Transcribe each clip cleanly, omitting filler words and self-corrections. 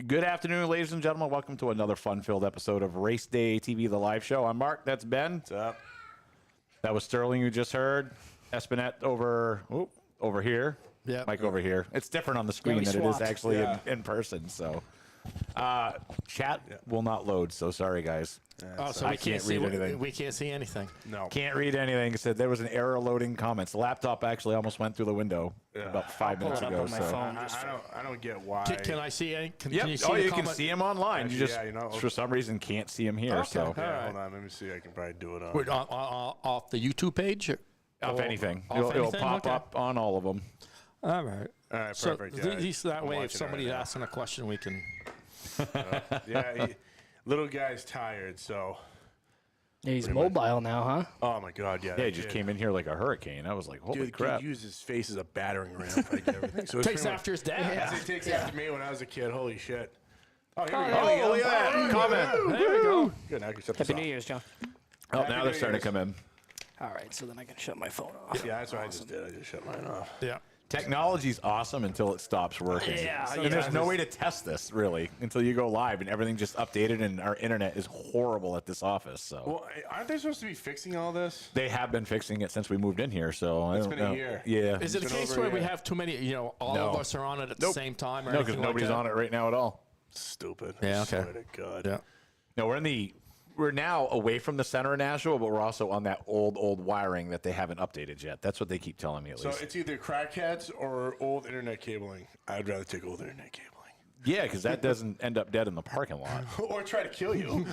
Good afternoon, ladies and gentlemen. Welcome to another fun-filled episode of RaceDayTV, the live show. I'm Mark. That's Ben. What's up? That was Sterling you just heard. Espinette over here. Yeah. Mike over here. It's different on the screen than it is actually in person. So, chat will not load. So sorry, guys. So I can't read anything. We can't see anything. No. Can't read anything. It said there was an error loading comments. The laptop actually almost went through the window about 5 minutes pull it ago. up on my So. phone. I don't get why. Can I see any? Can Yep. you see Oh, the you can comment? see him online. You just, Yeah, you know, for some reason, can't see him here. Okay. So, Yeah, hold on. Let me see. I can probably do it on. Wait, off the YouTube page? if anything, Off it'll anything? pop Okay. up on all of them. All right. All right, So perfect. Yeah, at least that I'm way, if watching somebody's right now. asking a question, we can. Yeah, little guy's tired, so. Yeah, he's mobile now, huh? Oh my God, yeah. Yeah, he just came in here like a hurricane. I was like, holy Dude, crap. use his face as a battering ram for like everything. So it's Takes pretty after his much, dad. It takes after me when I was a kid. Holy shit. Oh, here we there go. we go. Look at that comment. There we go. Good. Now I can shut Happy this New off. Year's, John. Oh, Happy now New they're starting Year's. to come in. All right, so then I can shut my phone off. Yeah, that's what I just did. I just shut mine off. Yeah. Technology's awesome until it stops working. Yeah, and there's no way to test this, really, until you go live and everything just updated and our internet is horrible at this office. So Well, aren't they supposed to be fixing all this? they have been fixing it since we moved in here. So I It's don't been a know. year. Yeah. Is it a It's been case over a where we year. have too many, all No. of us are on it at the same time? Or No, because anything like nobody's that? on it right now at all. Stupid. Yeah, okay. Swear to God. Yeah. No, we're now away from the center of Nashville, but we're also on that old wiring that they haven't updated yet. That's what they keep telling me, at So least. it's either crackheads or old internet cabling. I'd rather take old internet cabling. Yeah, because that doesn't end up dead in the parking lot. Or try to kill you.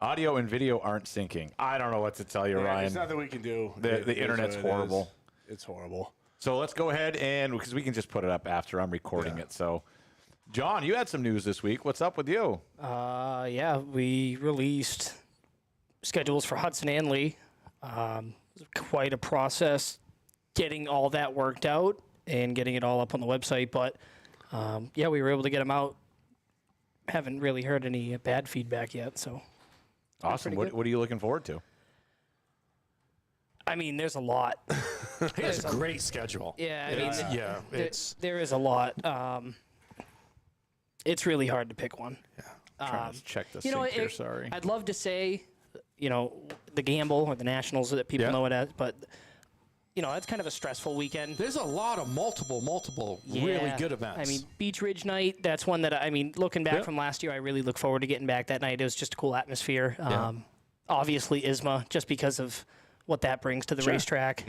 Audio and video aren't syncing. I don't know what to tell you, Ryan. There's nothing we can do. The It is internet's what it is. horrible. It's horrible. So let's go ahead and, because we can just put it up after I'm recording Yeah. it. So, John, you had some news this week. What's up with you? Yeah, we released schedules for Hudson and Lee. It was quite a process getting all that worked out and getting it all up on the website. But, yeah, we were able to get them out. Haven't really heard any bad feedback yet, so. Awesome. pretty good. What are you looking forward to? I mean, there's a lot. He has a great schedule. Yeah, I mean, Yeah. there is a lot. It's really hard to pick one. Trying to check the You know, sync here, sorry. I'd love to say, the Gamble or the Nationals that people Yeah. know it as, but it's kind of a stressful weekend. There's a lot of multiple really Yeah. good events. I mean, Beach Ridge night. That's one that looking back Yep. from last year, I really look forward to getting back that night. It was just a cool atmosphere. Yeah. Obviously, ISMA, just because of what that brings to the Sure. racetrack.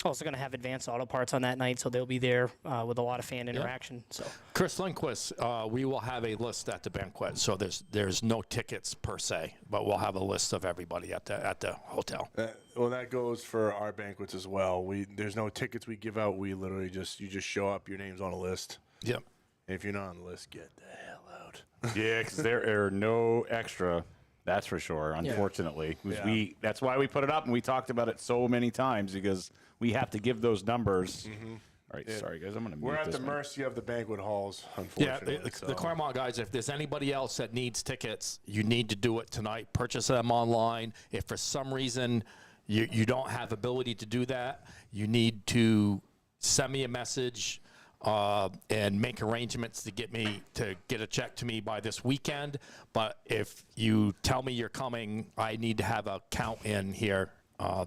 Also going to have advanced auto parts on that night, so they'll be there with a lot of fan interaction. So. Chris Lindquist, we will have a list at the banquet, so there's no tickets per se, but we'll have a list of everybody at the hotel. Well, that goes for our banquets as well. There's no tickets we give out. We literally you just show up. Your name's on a list. Yep. If you're not on the list, get the hell out. Yeah, because there are no extra. That's for sure, unfortunately. Yeah. That's why we put it up, and we talked about it so many times, because we have to give those numbers. All right, sorry, guys. I'm going to mute We're at this the one. mercy of the banquet halls, Yeah, unfortunately. the Claremont guys, if there's anybody else that needs tickets, you need to do it tonight. Purchase them online. If for some reason you don't have ability to do that, you need to send me a message and make arrangements to get a check to me by this weekend. But if you tell me you're coming, I need to have a count in here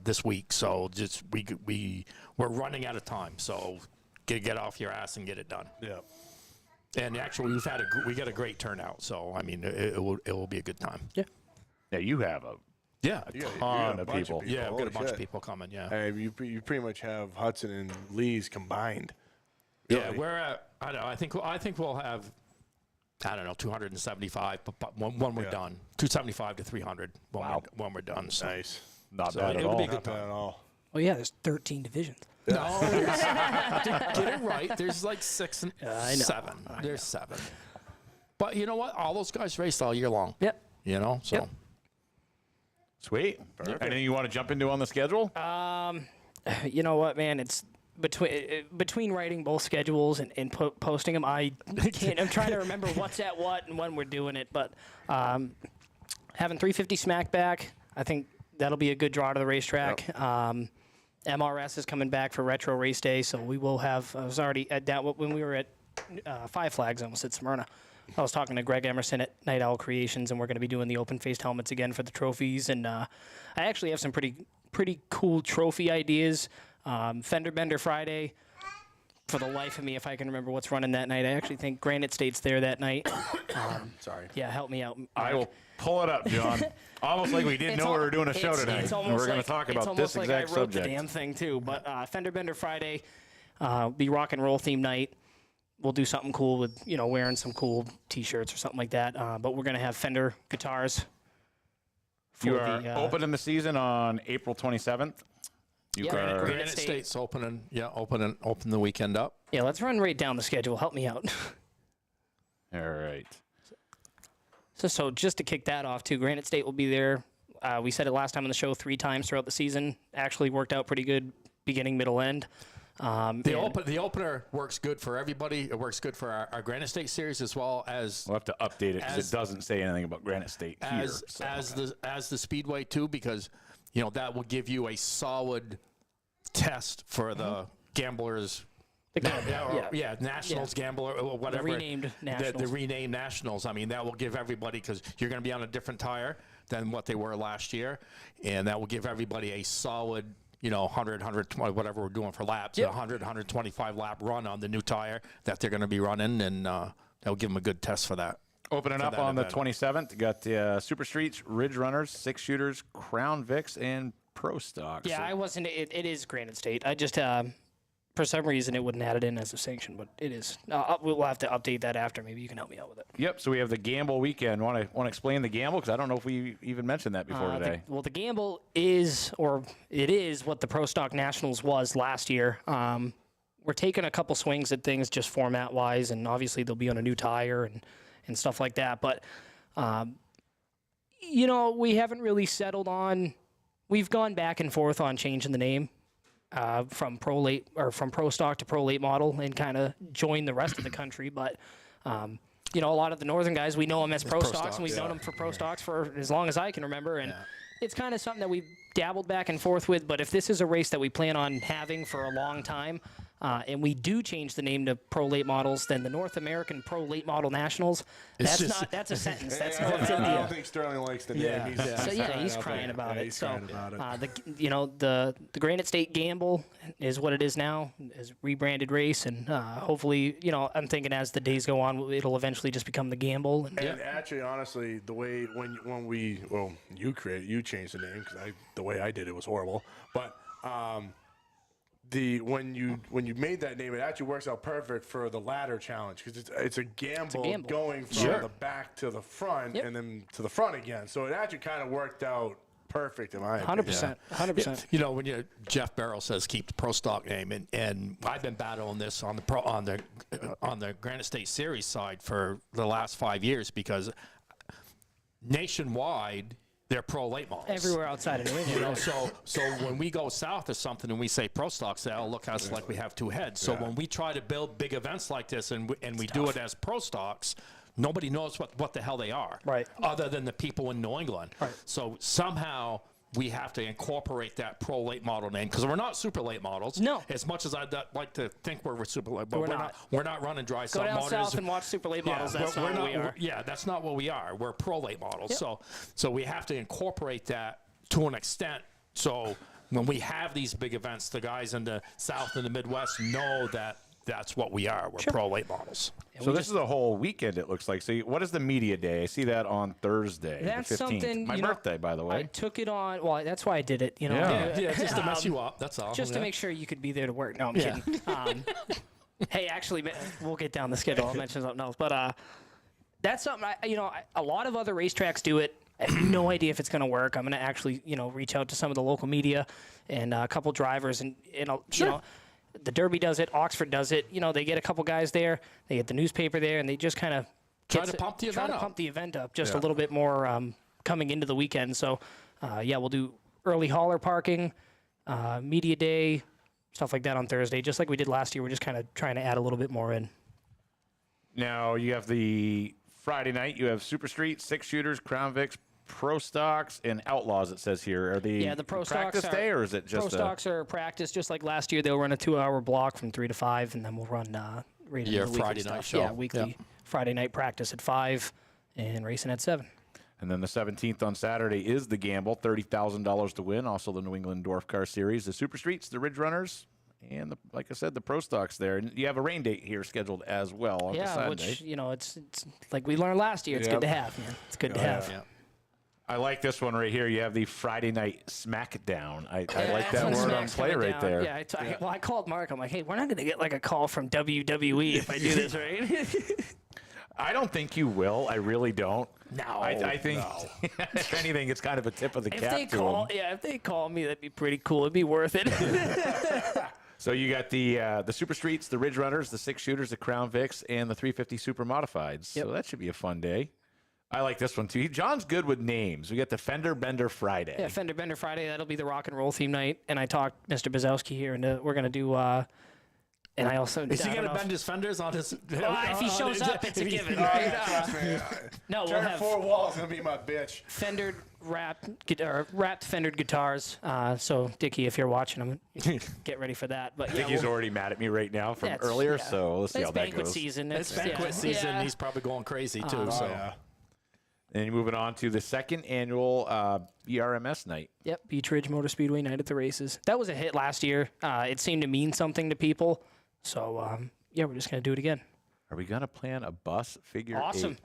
this week. So just we're running out of time. So get off your ass and get it done. Yeah. And actually, we got a great turnout. So I mean, it will be a good time. Yeah. Yeah, you have a You got ton a of bunch people. Yeah, we've got a Holy bunch of shit. people coming. Yeah. Hey, you pretty much have Hudson and Lee's combined. Yeah, Really? we're at. I don't know. I think we'll have. I don't know, 275, but when we're done, 275 to 300 when we're done. So. Nice. Not So bad at it'll all. be a good Not bad time. at all. Oh, yeah, there's 13 divisions. No, get it right. There's like 6 and I know. 7. There's 7. But you know what? All those guys raced all year long. Yep. You know, so. Yep. Sweet. Anything you want to jump into on the schedule? You know what, man? It's between writing both schedules and posting them. I'm trying to remember what's at what and when we're doing it. But having 350 Smack back, I think that'll be a good draw to the racetrack. MRS is coming back for Retro Race Day, so we will have. I was already at that when we were at Five Flags. I almost said Smyrna. I was talking to Greg Emerson at Night Owl Creations, and we're going to be doing the open-faced helmets again for the trophies. And I actually have some pretty cool trophy ideas. Fender Bender Friday. For the life of me, if I can remember what's running that night, I actually think Granite State's there that night. Sorry. Yeah, help me out. I will pull it up, John. Almost like we didn't know we were doing a show today. It's and almost we're going like, to talk it's about this almost like exact I wrote subject. the damn thing too. But Fender Bender Friday, be rock and roll theme night. We'll do something cool with wearing some cool T-shirts or something like that. But we're gonna have Fender guitars. You are opening the season on April 27th. Yeah, are Granite State's opening. Yeah, open the weekend up. Yeah, let's run right down the schedule. Help me out. all right. So just to kick that off too, Granite State will be there. We said it last time on the show 3 times throughout the season. Actually worked out pretty good, beginning, middle, end. The opener works good for everybody. It works good for our Granite State series as well as We'll have to update it because it doesn't say anything about Granite State here. So. as the Speedway too, because that will give you a solid test for the gamblers. Nationals gambler or whatever. The renamed Nationals. The renamed Nationals. I mean, that will give everybody, because you're going to be on a different tire than what they were last year, and that will give everybody a solid 100, 120, whatever we're doing for laps, 100, 125 lap run on the new tire that they're going to be running, and that will give them a good test for that. Opening up on the 27th, you got the Super Streets, Ridge Runners, 6-shooters, Crown Vics, and Pro Stock. Yeah, I wasn't. It is Granite State. I just for some reason it wouldn't add it in as a sanction, but it is. We'll have to update that after. Maybe you can help me out with it. Yep. So we have the Gamble weekend. Want to explain the Gamble, because I don't know if we even mentioned that before today. The Gamble is, or it is, what the Pro Stock Nationals was last year. We're taking a couple swings at things just format wise, and obviously they'll be on a new tire and stuff like that. But we haven't really settled on. We've gone back and forth on changing the name. From Pro Stock to Pro Late Model, and kind of join the rest of the country. But a lot of the northern guys, we know them as Pro Stocks, and we've known them for Pro Stocks for as long as I can remember. And it's kind of something that we've dabbled back and forth with. But if this is a race that we plan on having for a long time, and we do change the name to Pro Late Models, then the North American Pro Late Model Nationals, that's a sentence. That's North I India. don't think Sterling likes the name. Yeah. He's crying about it. He's crying about it. The Granite State Gamble is what it is now, is rebranded race, and hopefully, I'm thinking as the days go on, it'll eventually just become the Gamble. And actually, honestly, the way you changed the name, because the way I did it was horrible, but. When you made that name, it actually works out perfect for the ladder challenge, because it's a gamble going from the back to the front and then to the front again. So it actually kind of worked out perfect in my opinion. 100%. When Jeff Barrow says keep the Pro Stock name, and I've been battling this on the Granite State Series side for the last 5 years, because nationwide they're Pro Late Models. Everywhere outside of New England. So when we go south or something and we say Pro Stocks, they'll look at us like we have two heads. So when we try to build big events like this and we do it as Pro Stocks, nobody knows what the hell they are, right? Other than the people in New England. Right. So somehow we have to incorporate that Pro Late Model name, because we're not Super Late Models. No. As much as I'd like to think we're Super Late, but we're we're not running dry Go sub down motors. south and watch Super Late Models. That's not what we are. Yeah, that's not what we are. We're Pro Late Models. Yep. So we have to incorporate that to an extent. So when we have these big events, the guys in the South and the Midwest know that that's what we are. We're Pro Late Models. So this is a whole weekend, it looks like. So what is the media day? I see that on Thursday, That's the 15th. something. My birthday, by the way. I took it on. Well, that's why I did it. Yeah, just to mess you up. That's all. Just to make sure you could be there to work. No, I'm kidding. Hey, actually, we'll get down the schedule. I'll mention something else. But that's something, a lot of other racetracks do it. I have no idea if it's going to work. I'm going to actually, reach out to some of the local media and a couple drivers. And the Derby does it. Oxford does it. They get a couple guys there. They get the newspaper there, and they just kind of try to pump the event up just a little bit more coming into the weekend. So, we'll do early hauler parking, media day, stuff like that on Thursday, just like we did last year. We're just kind of trying to add a little bit more in. Now, you have the Friday night. You have Super Street, 6-shooters, Crown Vics, Pro Stocks, and Outlaws, it says here. Are the Pro practice Stocks day, or is it just Pro Stocks are practice, just like last year. They'll run a 2-hour block from 3 to 5, and then we'll run right into Your the weekly Friday night stuff. show. Yeah, weekly Friday night practice at 5 and racing at 7. And then the 17th on Saturday is the gamble, $30,000 to win. Also the New England Dwarf Car Series, the Super Streets, the Ridge Runners, and like I said, the Pro Stocks there. And you have a rain date here scheduled as well on the Sunday. Which it's like we learned last year. It's good to have, man. It's good to have. Yeah. I like this one right here. You have the Friday night smackdown. I like That's that when word on Smack's play coming right down. there. Yeah, well, I called Mark. I'm like, hey, we're not going to get like a call from WWE if I do this, right? I don't think you will. I really don't. No. I think if anything, it's kind of a tip of the if cap they to call, them. if they call me, that'd be pretty cool. It'd be worth it. So you got the Super Streets, the Ridge Runners, the 6-shooters, the Crown Vics, and the 350 Super Modifieds. Yep. So that should be a fun day. I like this one too. John's good with names. We got the Fender Bender Friday. Yeah, Fender Bender Friday. That'll be the rock and roll theme night. And I talked Mr. Bazowski here, and we're gonna do. And I also Is he going to bend his fenders on his... if he shows up, it's a given, Oh, right? yeah, trust me. No, we'll Turn have 4 walls gonna be my bitch. Fender wrapped Fender guitars. So Dickie, if you're watching them, get ready for that. But I think he's already mad at me right now from earlier, so let's see how that banquet goes. season. It's banquet season. He's probably going crazy, too. Oh, so. yeah. And moving on to the second annual BRMS night. Yep, Beach Ridge Motor Speedway night at the races. That was a hit last year. It seemed to mean something to people. So, yeah, we're just going to do it again. Are we going to plan a bus figure Awesome.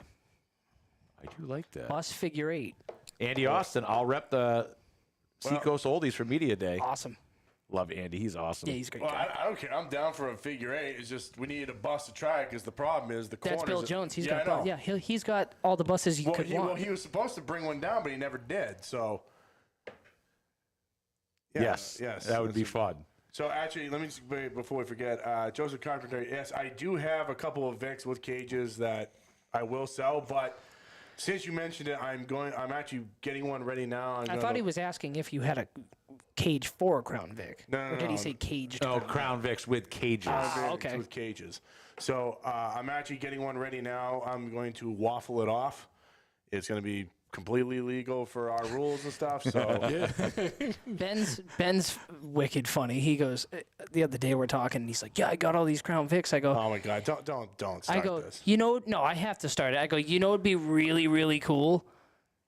8? I do like that. Bus figure 8. Andy Austin, I'll rep the Seacoast Oldies for Media Day. Awesome. Love Andy. He's awesome. Yeah, he's a great Well, guy. I don't care. I'm down for a figure 8. It's just we need a bus to try it because the problem is the corners. That's Bill Jones. He's I got know. he's got all the buses you could want. Well, he was supposed to bring one down, but he never did. So. Yeah, Yes, that would be fun. So actually, let me just, before we forget, Joseph Carpenter. Yes, I do have a couple of Vics with cages that I will sell, but since you mentioned it, I'm actually getting one ready now. I thought he was asking if you had a cage for a Crown Vic. No, or did he say caged? Oh, Crown Vics with cages. Okay. With cages. So I'm actually getting one ready now. I'm going to waffle it off. It's going to be completely legal for our rules and stuff. So Ben's wicked funny. He goes, the other day we're talking, and he's like, yeah, I got all these Crown Vics. I go, oh my God, don't start I go, this. no, I have to start it. I go, what'd be really, really cool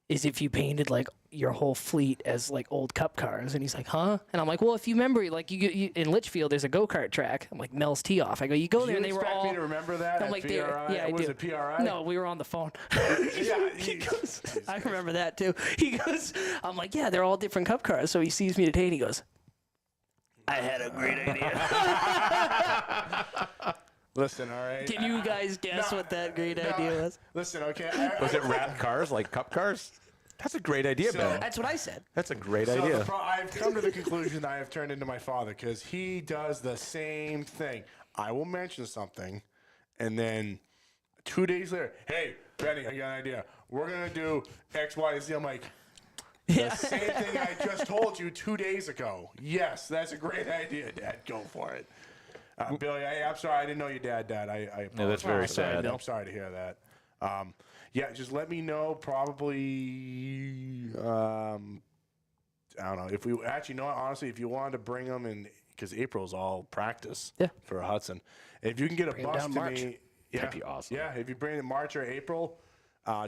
is if you painted like your whole fleet as like old cup cars. And he's like, huh? And I'm like, well, if you remember, like you in Litchfield, there's a go-kart track. I'm like, Mel's Tee Off. I go, you go there, and they were all. You expect me to remember that? I'm at like, PRI? yeah, I was do. it PRI? No, we were on the phone. Yeah. He goes, I remember that too. He goes, I'm like, yeah, they're all different cup cars. So he sees me today and he goes, I had a great idea. Listen, all right. Can you guys guess what that great idea was? Listen, okay. Was it wrapped cars like cup cars? That's a great idea, Ben. That's what I said. That's a great So idea. I've come to the conclusion I have turned into my father because he does the same thing. I will mention something, and then 2 days later, hey, Benny, I got an idea. We're going to do X, Y, Z. I'm like, the same thing I just told you 2 days ago. Yes, that's a great idea, Dad. Go for it. Billy, I'm sorry. I didn't know your dad died. I apologize. No, that's very sad. I'm sorry to hear that. Yeah, just let me know. Probably, I don't know. If we actually know, honestly, if you wanted to bring them in, because April's all practice for Hudson. If you can get a bus down to March. me, That'd be awesome. Yeah, if you bring it in March or April,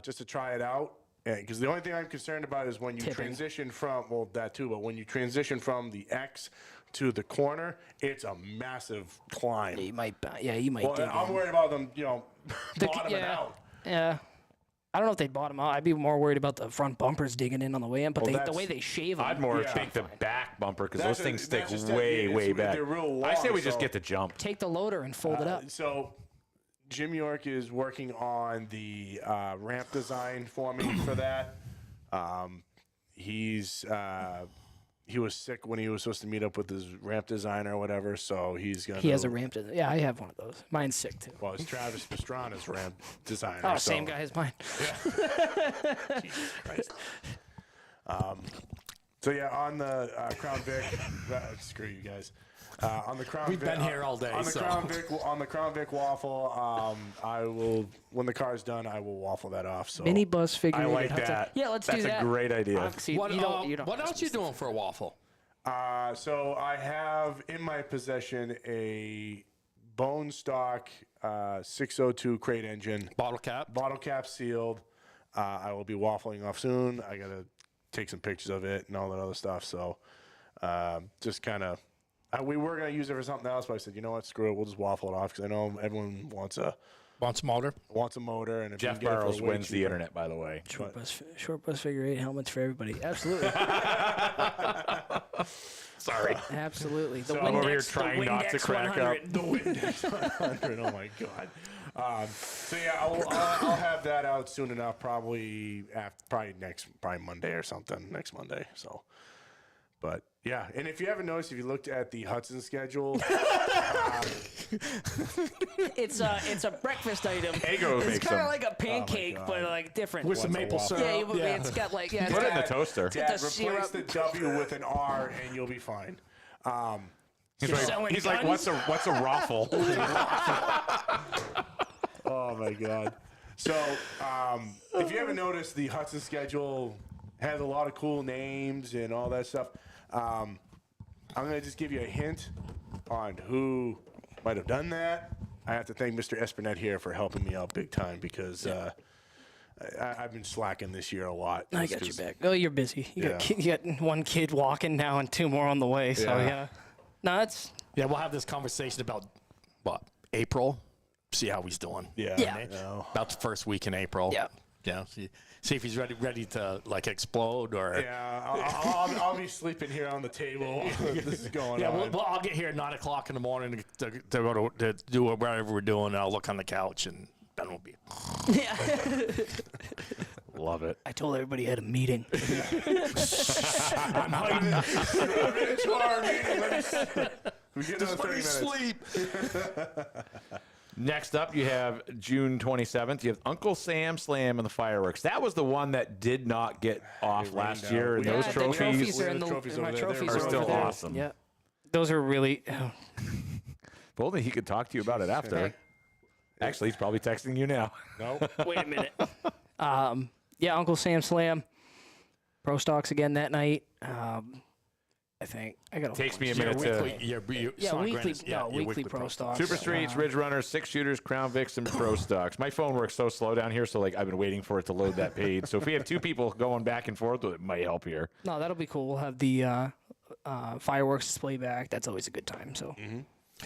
just to try it out. Because the only thing I'm concerned about is when you transition from, well, that too, but when you transition from the X to the corner, it's a massive climb. You might, you might. Well, dig I'm in. worried about them, bottoming out. Yeah. I don't know if they'd bottom out. I'd be more worried about the front bumpers digging in on the way in, but the that's- way they shave them. I'd more Yeah. take the back bumper because That's those things stick that's just it. way, It's- way back. they're real I say long, we just so- get the jump. Take the loader and fold it up. So Jim York is working on the ramp design for me for that. He was sick when he was supposed to meet up with his ramp designer or whatever, so he's gonna. He has a ramp. Yeah, I have one of those. Mine's sick too. Well, it's Travis Pastrana's ramp designer. Oh, so. same guy as mine. Jesus Christ. So yeah, on the Crown Vic, screw you guys. On the Crown We've Vic, been here all day, On the so. Crown Vic waffle, I will when the car's done, I will waffle that off. So Mini bus figure. I like that. Yeah, let's That's do that. a great idea. See, What, you don't what else you doing for a waffle? So I have in my possession a bone stock 602 crate engine. Bottle cap Sealed. I will be waffling off soon. I got to take some pictures of it and all that other stuff. So just kind of, we were going to use it for something else, but I said, you know what, screw it. We'll just waffle it off because I know everyone wants a motor. And if Jeff you can get it for Barrows way wins the cheaper- internet, by the way. Short bus figure 8 helmets for everybody. Absolutely. Sorry. Absolutely. The I'm over here Windex, trying the not to Windex crack 100. up. The Windex 100. Oh my God. So yeah, I'll have that out soon enough. Probably Monday or something. Next Monday. So, but yeah, and if you haven't noticed, if you looked at the Hudson schedule, It's a breakfast item. Eggo It's makes kind them. of like a pancake, but like different. with some maple syrup. Yeah, it's got like Put it in the toaster. Dad, the replace syrup. the W with an R, and you'll be fine. selling He's like, guns? what's a raffle? Oh my God. So, if you haven't noticed, the Hudson schedule has a lot of cool names and all that stuff. I'm going to just give you a hint on who might have done that. I have to thank Mr. Espinette here for helping me out big time because I've been slacking this year a lot. I got you back. Oh, you're busy. You Yeah. got one kid walking now and 2 more on the way. So yeah. No, it's Yeah, we'll have this conversation about April. See how he's doing. Yeah. Yeah. No. About the first week in April. Yeah. Yeah. See if he's ready to like explode or. Yeah, I'll be sleeping here on the table. This is going Yeah, on. well, I'll get here at 9 o'clock in the morning to go to do whatever we're doing. And I'll look on the couch and then we'll be. yeah. Love it. I told everybody I had a meeting. I'm hiding. I'm in charge. We get another 30 minutes. Sleep. Next up, you have June 27th. You have Uncle Sam Slam and the fireworks. That was the one that did not get off last rained year. out. And Yeah, those the trophies, trophies are in The the trophies my over there, trophies they're are still over there. awesome. Yeah. Those are really if only he could talk to you about it after. Actually, he's probably texting you now. Nope. Wait a minute. Yeah, Uncle Sam Slam. Pro Stocks again that night. I think I got. Takes me a minute to. Weekly Pro Stocks. Super Streets, Ridge Runners, 6 shooters, Crown Vics, and Pro Stocks. My phone works so slow down here, so like I've been waiting for it to load that page. So if we have 2 people going back and forth, it might help here. No, that'll be cool. We'll have the fireworks display back. That's always a good time. So.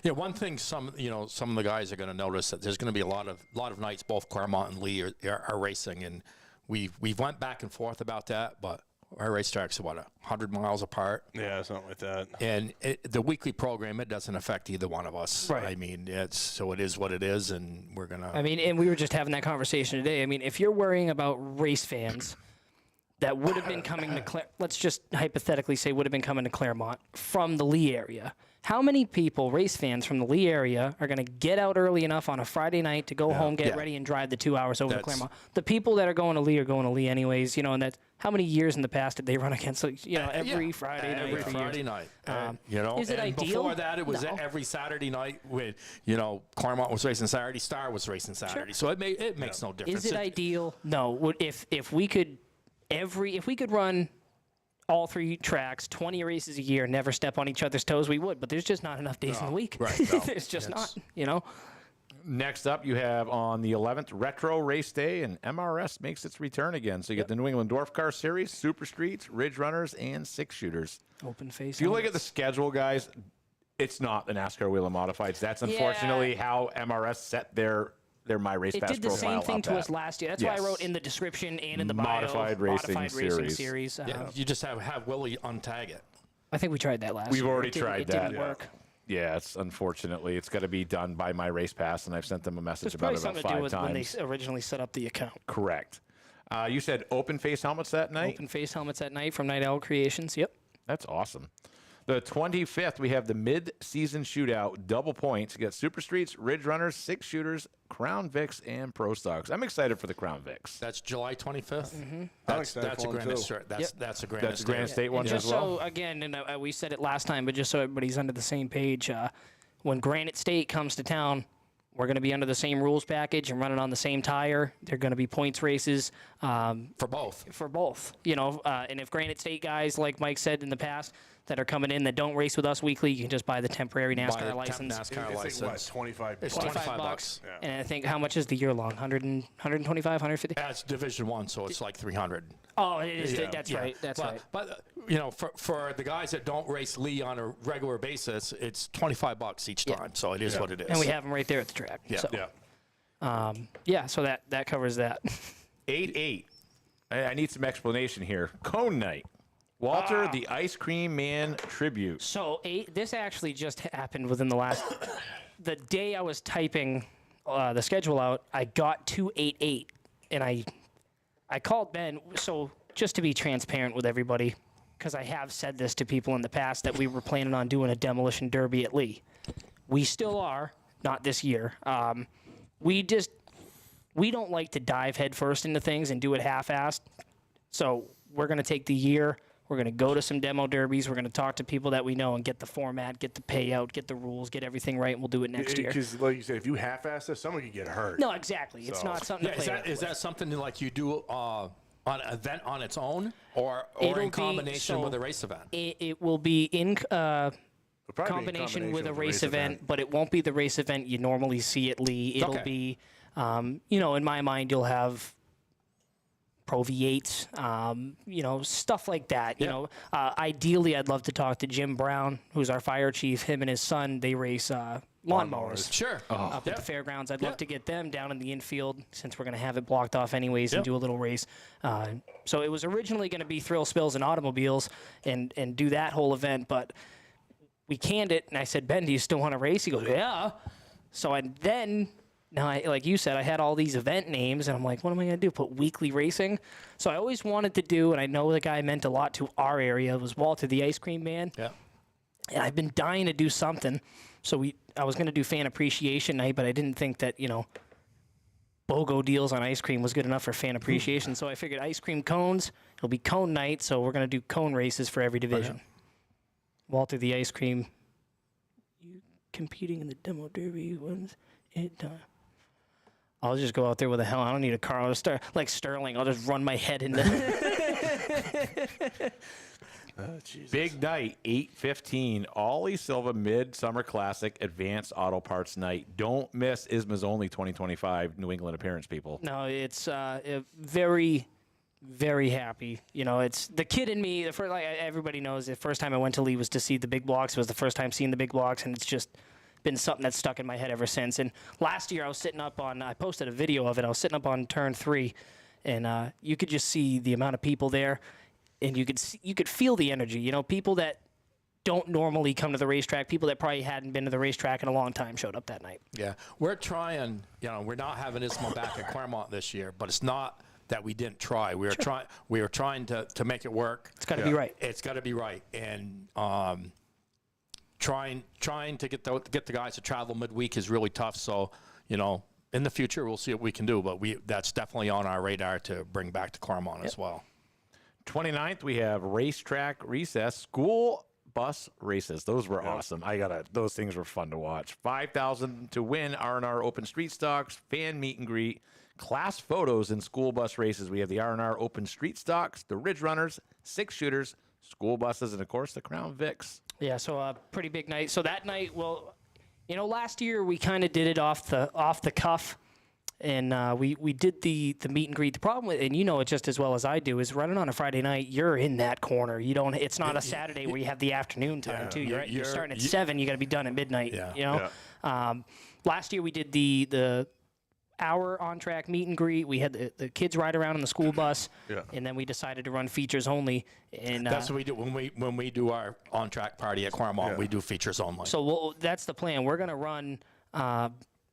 Yeah, one thing some of the guys are going to notice that there's going to be a lot of nights both Claremont and Lee are racing, and we've went back and forth about that, but our racetracks are 100 miles apart. Yeah, something like that. And the weekly program, it doesn't affect either one of us. Right. I mean, it is what it is, and we're gonna. I mean, and we were just having that conversation today. I mean, if you're worrying about race fans that would have been coming to let's just hypothetically say would have been coming to Claremont from the Lee area. How many people, race fans from the Lee area, are going to get out early enough on a Friday night to go home, get ready, and drive the 2 hours over to Claremont? The people that are going to Lee are going to Lee anyways, and that's how many years in the past did they run against, every Friday night? Every for Friday years. night. Is it and ideal? Before that, it was No. every Saturday night with, Claremont was racing Saturday, Star was racing Saturday. So it makes no difference. Is it ideal? No. If we could run all 3 tracks, 20 races a year, never step on each other's toes, we would. But there's just not enough days in the week. Right, no. There's just not. Next up, you have on the 11th, Retro Race Day, and MRS makes its return again. So you get the New England Dwarf Car Series, Super Streets, Ridge Runners, and 6 shooters. Open face. If you look at the schedule, guys, it's not the NASCAR Wheel of Modifieds. That's unfortunately how MRS set their My Race Pass It did the profile same thing up to at. us last year. That's why I wrote in the description and in the bio. Modified Racing Series. Yeah, you just have Willie untag it. I think we tried that last We've year. already It didn't- tried it that. didn't work. Yeah, unfortunately, it's got to be done by My Race Pass, and I've sent them a message It's about probably it about something to do 5 with times. when they originally set up the account. Correct. You said open face helmets that night? Open face helmets at night from Night Owl Creations. Yep. That's awesome. The 25th, we have the mid-season shootout, double points. You got Super Streets, Ridge Runners, 6 shooters, Crown Vics, and Pro Stocks. I'm excited for the Crown Vics. That's July 25th. I'm That's excited a for 'em, Grand too. Estate. That's a Grand That's Estate. Grand State one And as just well. so, again, and we said it last time, but just so everybody's under the same page, when Granite State comes to town, we're going to be under the same rules package and running on the same tire. They're going to be points races. For both. For both, and if Granite State guys, like Mike said in the past, that are coming in that don't race with us weekly, you can just buy the temporary NASCAR license. NASCAR It's license. like, what, 25 It's bucks? 25 bucks. Yeah. And I think, how much is the year long? 125, 150? That's Division 1, so it's like 300. Oh, it is. Yeah. That's right. That's right. But you know, for the guys that don't race Lee on a regular basis, it's 25 bucks each time. So it is what it is. And we have them right there at the track. Yeah. So, Yeah. so that covers that. 8-8. I need some explanation here. Cone night. Walter, the Ice Cream Man tribute. So this actually just happened within the last. The day I was typing the schedule out, I got to 8-8, and I called Ben. So just to be transparent with everybody, because I have said this to people in the past, that we were planning on doing a demolition derby at Lee. We still are, not this year. We don't like to dive headfirst into things and do it half-assed. So we're going to take the year. We're going to go to some demo derbies. We're going to talk to people that we know and get the format, get the payout, get the rules, get everything right, and we'll do it next year. Because, like you said, if you half-ass this, someone could get hurt. No, exactly. It's not something to play Is that something like you do on an event on its own, or It'll in be- combination so with a race event? It will be in It'll probably be in combination with a the race event, but it won't be the race event you normally see at Lee. It'll Okay. be, in my mind, you'll have Pro V8s, stuff like that. Ideally, I'd love to talk to Jim Brown, who's our fire chief. Him and his son, they race lawnmowers. Sure. Up at the fairgrounds. I'd love to get them down in the infield since we're going to have it blocked off anyways and do a little race. So it was originally going to be thrill spills and automobiles and do that whole event, but we canned it. And I said, Ben, do you still want to race? He goes, yeah. So like you said, I had all these event names, and I'm like, what am I going to do? Put weekly racing? So I always wanted to do, and I know the guy meant a lot to our area, was Walter the Ice Cream Man. Yeah. And I've been dying to do something. So I was going to do fan appreciation night, but I didn't think that, BOGO deals on ice cream was good enough for fan appreciation. So I figured ice cream cones, it'll be cone night, so we're going to do cone races for every division. Walter the Ice Cream, you competing in the demo derby wins it time. I'll just go out there with a helmet. I don't need a car. I'll just start like Sterling. I'll just run my head into. Big night, 8:15. Ollie Silva Midsummer Classic Advanced Auto Parts Night. Don't miss ISMA's only 2025 New England appearance, people. No, it's very, very happy. It's the kid in me. The first, like everybody knows, the first time I went to Lee was to see the big blocks. It was the first time seeing the big blocks, and it's just been something that's stuck in my head ever since. And last year I was sitting up on, I posted a video of it. I was sitting up on turn 3, and you could just see the amount of people there, and you could feel the energy. People that don't normally come to the racetrack, people that probably hadn't been to the racetrack in a long time showed up that night. Yeah, we're trying. We're not having ISMA back at Claremont this year, but it's not that we didn't try. We were trying to make it work. It's got to be right. It's got to be right, and trying to get the guys to travel midweek is really tough. So, in the future we'll see what we can do, but that's definitely on our radar to bring back to Claremont as well. 29th, we have Racetrack Recess School Bus Races. Those were awesome. Those things were fun to watch. $5,000 to win. R&R Open Street Stocks, fan meet and greet, class photos in school bus races. We have the R&R Open Street Stocks, the Ridge Runners, 6 shooters, school buses, and of course the Crown Vics. Yeah, so a pretty big night. So that night, last year we kind of did it off the cuff, and we did the meet and greet. The problem with, and it just as well as I do, is running on a Friday night. You're in that corner. You don't. It's not a Saturday where you have the afternoon time too. You're starting at 7. You got to be done at midnight. Last year we did the hour on track meet and greet. We had the kids ride around in the school bus, and then we decided to run features only. And that's what we do when we do our on track party at Claremont. We do features only. So that's the plan. We're gonna run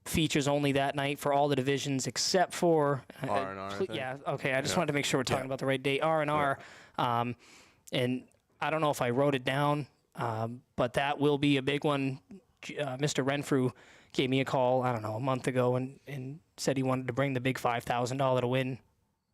features only that night for all the divisions except for R&R. Yeah. Okay. I just wanted to make sure we're talking about the right date. R&R, and I don't know if I wrote it down, but that will be a big one. Mr. Renfrew gave me a call, I don't know, a month ago and said he wanted to bring the big $5,000 to win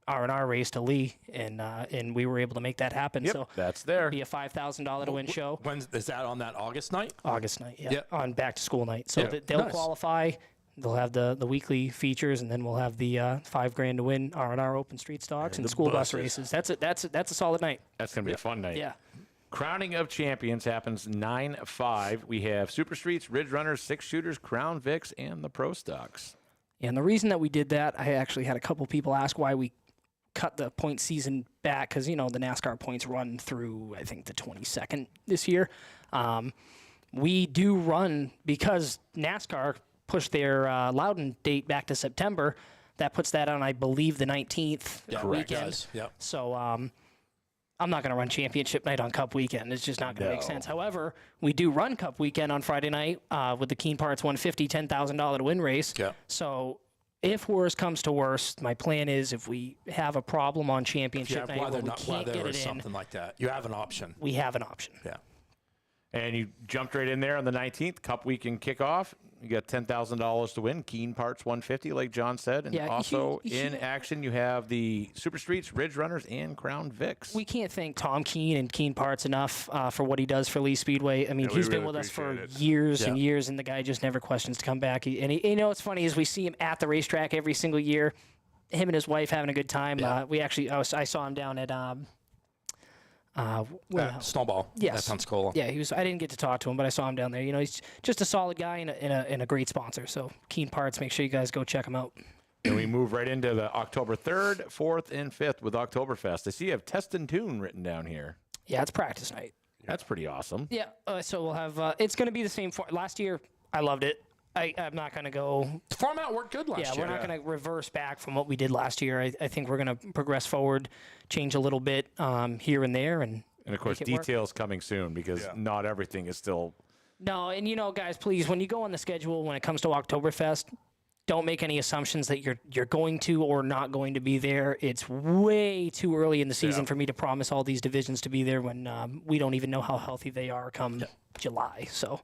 R&R race to Lee, and we were able to make that happen. Yep, so that's there. It'll be a $5,000 to win show. When is that on that August night? August night, yeah. Yep. On back to school night. So they'll Nice. qualify. They'll have the weekly features, and then we'll have the $5,000 to win R&R Open Street Stocks and school bus races. That's a solid night. That's going to be a fun night. Yeah. Crowning of Champions happens 9/5. We have Super Streets, Ridge Runners, Six Shooters, Crown Vics, and the Pro Stocks. And the reason that we did that, I actually had a couple people ask why we cut the point season back, because, the NASCAR points run through, I think, the 22nd this year. We do run, because NASCAR pushed their Loudon date back to September. That puts that on, I believe, the 19th weekend. Yep. So I'm not going to run championship night on Cup weekend. It's just not going to make sense. However, we do run Cup weekend on Friday night with the Keen Parts 150 $10,000 to win race. Yeah. So if worse comes to worse, my plan is if we have a problem on championship night where we can't get it in, something like that, you have an option. we have an option. Yeah. And you jumped right in there on the 19th, Cup weekend kickoff. You got $10,000 to win. Keen Parts 150, like John said. And also in action, you have the Super Streets, Ridge Runners, and Crown Vics. We can't thank Tom Keen and Keen Parts enough for what he does for Lee Speedway. I mean, he's been with us for years and years, and the guy just never questions to come back. What's funny is we see him at the racetrack every single year, him and his wife having a good time. Yeah. I saw him down at Snowball. Yes. That's Pensacola. Yeah, he was. I didn't get to talk to him, but I saw him down there. He's just a solid guy and a great sponsor. So Keen Parts, make sure you guys go check him out. And we move right into the October 3rd, 4th, and 5th with Oktoberfest. I see you have Test and Tune written down here. Yeah, it's practice night. That's pretty awesome. Yeah, so we'll have. It's going to be the same. Last year, I loved it. I'm not going to go. The format worked good last year. Yeah, we're not going to reverse back from what we did last year. I think we're going to progress forward, change a little bit here and there, and of course, details coming soon, because not everything is still. No, and guys, please, when you go on the schedule, when it comes to Oktoberfest, don't make any assumptions that you're going to or not going to be there. It's way too early in the season for me to promise all these divisions to be there when we don't even know how healthy they are come July. So.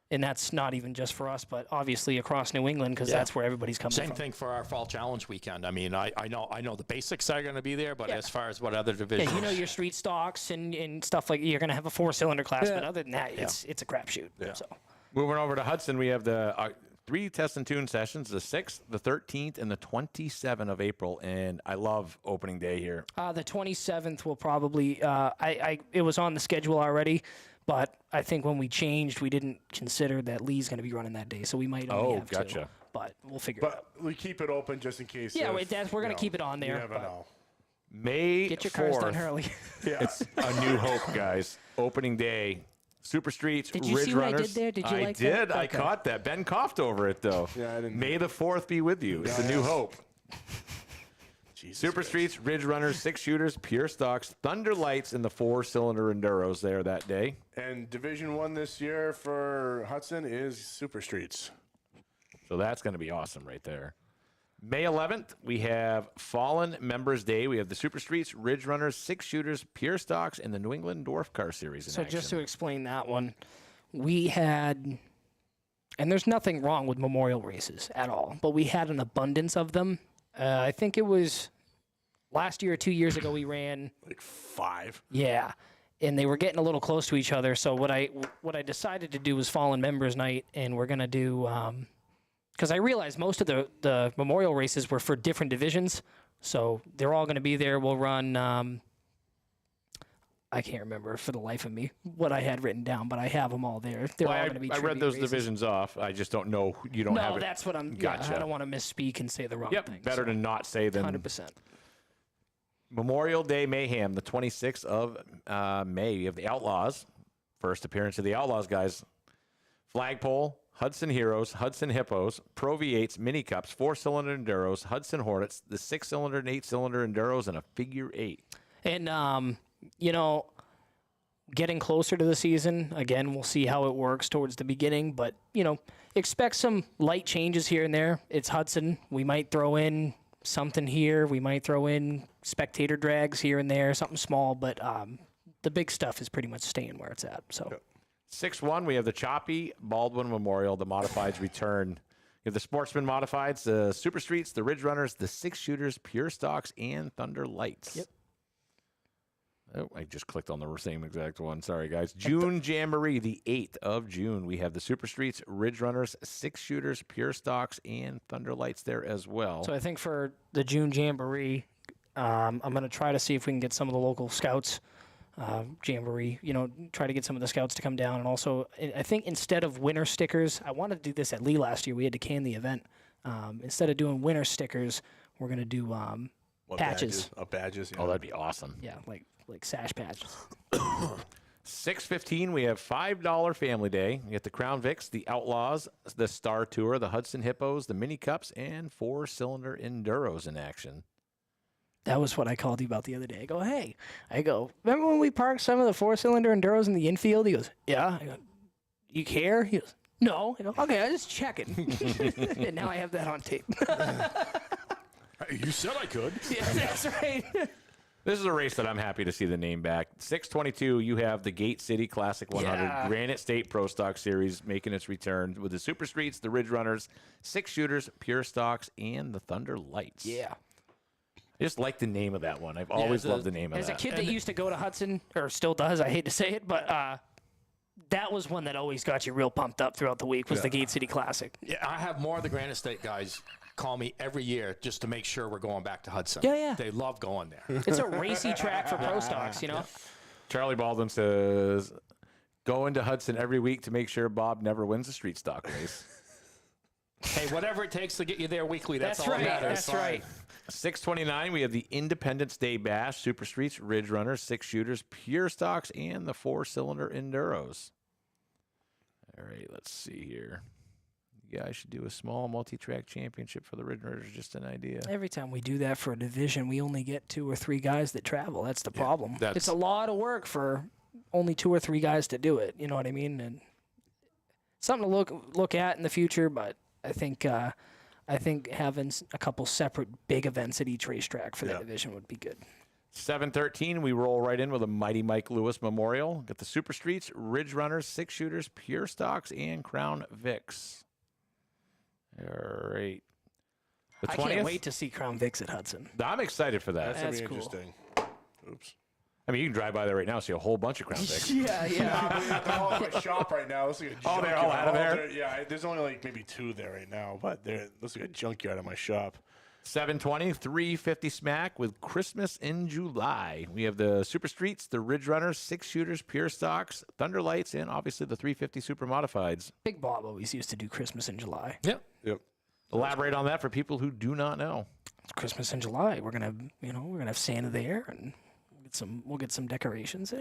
And that's not even just for us, but obviously across New England, because that's where everybody's coming from. Same thing for our Fall Challenge weekend. I mean, I know the basics are going to be there, but as far as what other divisions. Yeah, your street stocks and stuff like you're going to have a 4-cylinder class, but other than that, it's a crapshoot. Yeah. So. Moving over to Hudson, we have the 3 Test and Tune sessions, the 6th, the 13th, and the 27th of April. And I love opening day here. The 27th will probably, it was on the schedule already. But I think when we changed, we didn't consider that Lee's going to be running that day, so we might only have gotcha. 2. But we'll figure it out. But we keep it open just in case. Yeah, we're going to keep it on there. You never know. May Get your 4th. cars done early. It's a new hope, guys. Opening day. Super Streets, Did you Ridge see what I Runners. did there? Did you I like did. that? I Okay. caught that. Ben coughed over it, though. Yeah, I didn't. May the 4th be with you. It's a new hope. Jesus Super Christ. Streets, Ridge Runners, Six Shooters, Pure Stocks, Thunder Lights, and the 4-cylinder Enduros there that day. And Division 1 this year for Hudson is Super Streets. So that's going to be awesome right there. May 11th, we have Fallen Members Day. We have the Super Streets, Ridge Runners, Six Shooters, Pure Stocks, and the New England Dwarf Car Series in So action. just to explain that one, we had, and there's nothing wrong with memorial races at all, but we had an abundance of them. I think it was last year or 2 years ago we ran Like 5. Yeah, and they were getting a little close to each other. So what I decided to do was Fallen Members Night, and we're gonna do because I realized most of the memorial races were for different divisions, so they're all gonna be there. We'll run. I can't remember for the life of me what I had written down, but I have them all there. They're all going to be. I read tribute those races. divisions off. I just don't know. You don't have No, it. that's what I'm. Gotcha. Yeah, I don't want to misspeak and say the wrong thing. Better to not say than 100%. Memorial Day Mayhem, the 26th of May. You have the Outlaws. First appearance of the Outlaws, guys. Flagpole, Hudson Heroes, Hudson Hippos, Pro V8s, Mini Cups, 4-cylinder Enduros, Hudson Hornets, the 6-cylinder and 8-cylinder Enduros, and a figure 8. And, getting closer to the season, again, we'll see how it works towards the beginning. But, expect some light changes here and there. It's Hudson. We might throw in something here. We might throw in spectator drags here and there, something small. But the big stuff is pretty much staying where it's at. So 6-1, we have the Choppy Baldwin Memorial. The Modifieds return. You have the Sportsman Modifieds, the Super Streets, the Ridge Runners, the Six Shooters, Pure Stocks, and Thunder Lights. Yep. Oh, I just clicked on the same exact one. Sorry, guys. June Jamboree, the 8th of June. We have the Super Streets, Ridge Runners, Six Shooters, Pure Stocks, and Thunder Lights there as well. So I think for the June Jamboree, I'm going to try to see if we can get some of the local scouts jamboree. Try to get some of the scouts to come down, and also I think instead of winner stickers, I wanted to do this at Lee last year. We had to can the event. Instead of doing winner stickers, we're gonna do patches. Badges. Yeah. Oh, that'd be awesome. Yeah, like sash patches. 6:15, we have $5 Family Day. You get the Crown Vics, the Outlaws, the Star Tour, the Hudson Hippos, the Mini Cups, and 4-cylinder Enduros in action. That was what I called you about the other day. I go, remember when we parked some of the 4-cylinder Enduros in the infield? He goes, yeah. I go, you care? He goes, no. I go, okay, I'm just checking. And now I have that on tape. You said I could. Yeah, that's right. This is a race that I'm happy to see the name back. 6:22, you have the Gate City Classic 100 Granite State Pro Stock Series making its return with the Super Streets, the Ridge Runners, 6-shooters, Pure Stocks, and the Thunder Lights. Yeah. I just like the name of that one. I've always loved the name of that. As a kid that used to go to Hudson, or still does, I hate to say it, but that was one that always got you real pumped up throughout the week, was the Gate City Classic. Yeah, I have more of the Granite State guys call me every year just to make sure we're going back to Hudson. Yeah. They love going there. It's a racy track for pro stocks, Charlie Baldwin says, go into Hudson every week to make sure Bob never wins a street stock race. Hey, whatever it takes to get you there weekly, that's all right. that matters. That's right. 6:29, we have the Independence Day Bash, Super Streets, Ridge Runners, 6-shooters, Pure Stocks, and the 4-cylinder Enduros. All right, let's see here. You guys should do a small multi-track championship for the Ridge Runners, just an idea. Every time we do that for a division, we only get 2 or 3 guys that travel. That's the problem. It's a lot of work for only 2 or 3 guys to do it. You know what I mean? And something to look at in the future, but I think having a couple separate big events at each racetrack for that division would be good. 7:13, we roll right in with a Mighty Mike Lewis Memorial. Got the Super Streets, Ridge Runners, 6-shooters, Pure Stocks, and Crown Vics. All right. The 20th? I can't wait to see Crown Vics at Hudson. I'm excited for that. That's gonna be cool. interesting. Oops. I mean, you can drive by there right now and see a whole bunch of Crown Vics. Yeah. They're all at my shop right now. Looks like a junkyard. They're all out of there? Yeah, there's only like maybe 2 there right now, but it looks like a junkyard at my shop. 7:20, 350 smack with Christmas in July. We have the Super Streets, the Ridge Runners, 6-shooters, Pure Stocks, Thunder Lights, and obviously the 350 Super Modifieds. Big Bob always used to do Christmas in July. Yep. Elaborate on that for people who do not know. It's Christmas in July. We're gonna have Santa there, and we'll get some decorations.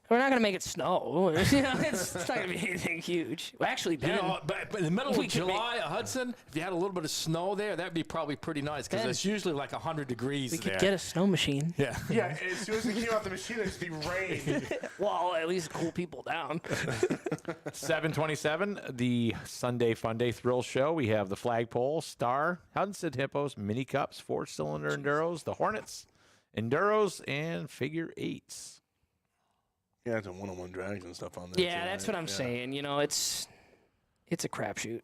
We're not gonna make it snow. It's not gonna be anything huge. Well, actually, Ben, but in the middle of July at Hudson, if you had a little bit of snow there, that'd be probably pretty nice because it's usually like 100 degrees we there. could get a snow machine. Yeah. Yeah, as soon as we came out the machine, it'd be rain. Well, at least cool people down. 7:27, the Sunday Fun Day Thrill Show. We have the Flagpole, Star, Hudson Hippos, Mini Cups, 4-cylinder Enduros, the Hornets, Enduros, and Figure Eights. Yeah, some one-on-one drags and stuff on there. Yeah, that's what I'm saying. It's a crapshoot.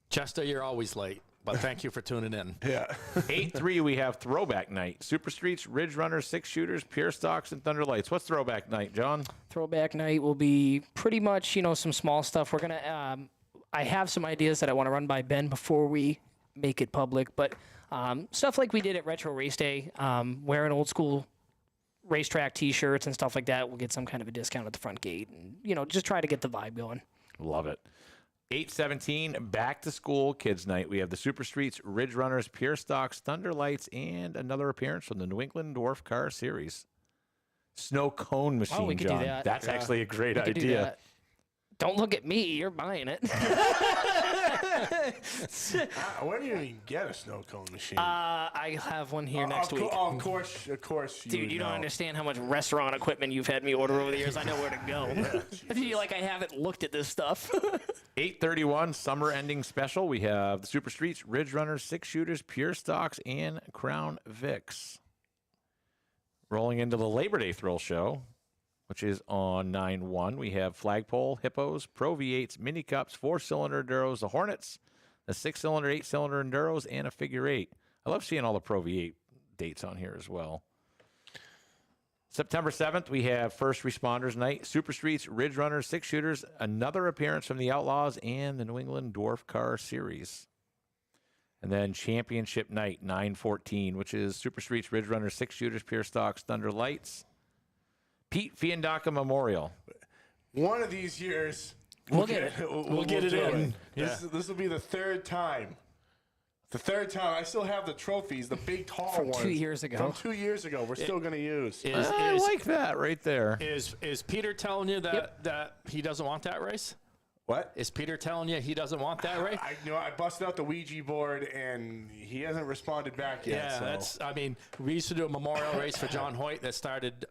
Chester, you're always late, but thank you for tuning in. Yeah. 8-3, we have Throwback Night. Super Streets, Ridge Runners, 6-shooters, Pure Stocks, and Thunder Lights. What's Throwback Night, John? Throwback Night will be pretty much, some small stuff. We're going to, I have some ideas that I want to run by Ben before we make it public, but stuff like we did at Retro Race Day, wearing old school racetrack T-shirts and stuff like that. We'll get some kind of a discount at the front gate, and just try to get the vibe going. Love it. 8:17, back to school kids night. We have the Super Streets, Ridge Runners, Pure Stocks, Thunder Lights, and another appearance from the New England Dwarf Car Series. Snow cone machine, we could John. do that. That's actually a great We could do idea. that. Don't look at me. You're buying it. Where do you even get a snow cone machine? I have one here next week. Of course. Dude, you don't understand how much restaurant equipment you've had me order over the years. I know where to go. I feel like I haven't looked at this stuff. 8:31, summer ending special. We have the Super Streets, Ridge Runners, 6-shooters, Pure Stocks, and Crown Vics. Rolling into the Labor Day Thrill Show, which is on 9/1. We have Flagpole, Hippos, Pro V8s, Mini Cups, 4-cylinder Enduros, the Hornets, the 6-cylinder, 8-cylinder Enduros, and a Figure 8. I love seeing all the Pro V8 dates on here as well. September 7th, we have First Responders Night, Super Streets, Ridge Runners, 6-shooters, another appearance from the Outlaws, and the New England Dwarf Car Series. And then Championship Night, 9/14, which is Super Streets, Ridge Runners, 6-shooters, Pure Stocks, Thunder Lights. Pete Fiandaca Memorial. One of these years, We'll get it. We'll get it do in. Yeah. This will be the third time. The third time. I still have the trophies, the big tall From ones. 2 years ago. From 2 years ago. We're still going to use. I like that right there. Is Peter telling you that he doesn't want that race? What? Is Peter telling you he doesn't want that race? I busted out the Ouija board, and he hasn't responded back yet. Yeah, so. I mean, we used to do a memorial race for John Hoyt that started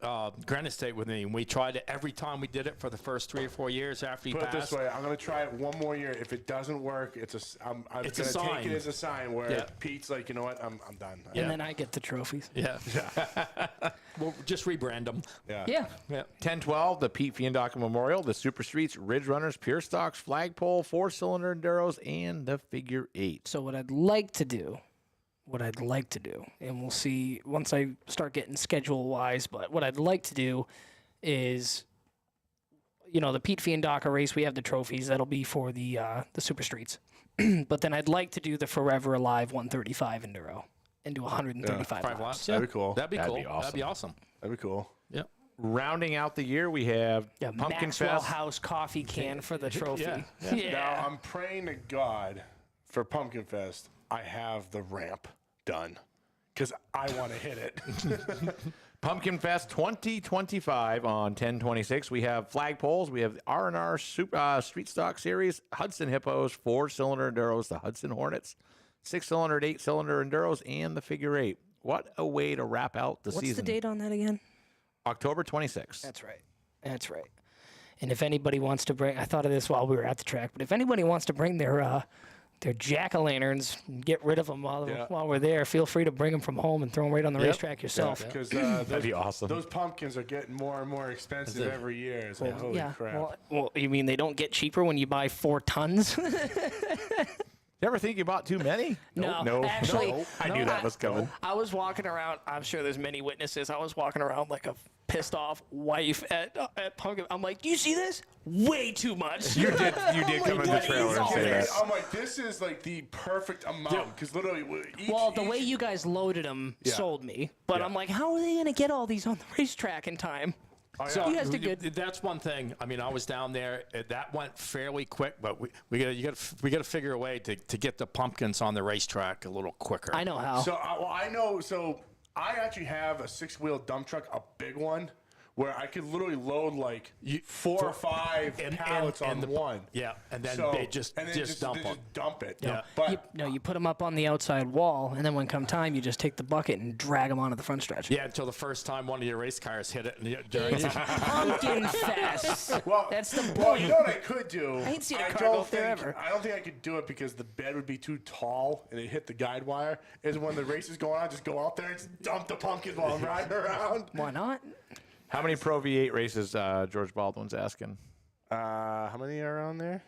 Granite State with me, and we tried it every time we did it for the first 3 or 4 years after he Put passed. it this way, I'm going to try it one more year. If it doesn't work, I'm going to take it as a sign where Pete's like, you know what, I'm done. Yeah. And then I get the trophies. Yeah. We'll just rebrand them. Yeah. 10-12, the Pete Fiandaca Memorial, the Super Streets, Ridge Runners, Pure Stocks, Flagpole, 4-cylinder Enduros, and the Figure 8. So what I'd like to do, and we'll see once I start getting schedule-wise, but what I'd like to do is, the Pete Fiandaca race, we have the trophies. That'll be for the Super Streets. But then I'd like to do the Forever Alive 135 Enduro and do 135 5 laps. laps. That'd be cool. That'd be cool. awesome. That'd be awesome. That'd be cool. Yep. Rounding out the year, we have Yeah, Pumpkin Maxwell Fest. House coffee can for the trophy. Yeah. Now, I'm praying to God for Pumpkin Fest, I have the ramp done because I want to hit it. Pumpkin Fest 2025 on 10/26. We have flagpoles. We have the R&R Street Stock Series, Hudson Hippos, 4-cylinder Enduros, the Hudson Hornets, 6-cylinder, 8-cylinder Enduros, and the Figure 8. What a way to wrap out the season. What's the date on that again? October 26th. That's right. And if anybody wants to bring, I thought of this while we were at the track, but if anybody wants to bring their jack-o'-lanterns, get rid of them while we're there, feel free to bring them from home and throw them right on the racetrack yourself. Because That'd be awesome. Those pumpkins are getting more and more expensive every year. It's like, holy crap. Well, you mean they don't get cheaper when you buy 4 tons? You ever think you bought too many? No, actually, I knew that was coming. I was walking around. I'm sure there's many witnesses. I was walking around like a pissed off wife at Pumpkin. I'm like, do you see this? Way too much. You did come in the what trailer is and all say that. this? I'm like, this is like the perfect amount because literally The way you guys loaded them sold me. But I'm like, how are they going to get all these on the racetrack in time? So you guys did good. That's one thing. I mean, I was down there. That went fairly quick, but we got to figure a way to get the pumpkins on the racetrack a little quicker. I know how. So I know. So I actually have a 6-wheel dump truck, a big one, where I could literally load like 4 or 5 pallets on one. Yeah, and then So- they just dump just them. dump it. Yeah. But You put them up on the outside wall, and then when come time, you just take the bucket and drag them onto the front stretch. Yeah, until the first time one of your race cars hit it. And during It's Pumpkin Fest. well, That's the well, point. you know what I could do? I ain't seen a car don't go up there think- ever. I don't think I could do it because the bed would be too tall and it hit the guide wire. Is when the race is going on, just go out there and just dump the pumpkins while I'm riding around. Why not? How many Pro V8 races George Baldwin's asking? How many are on there?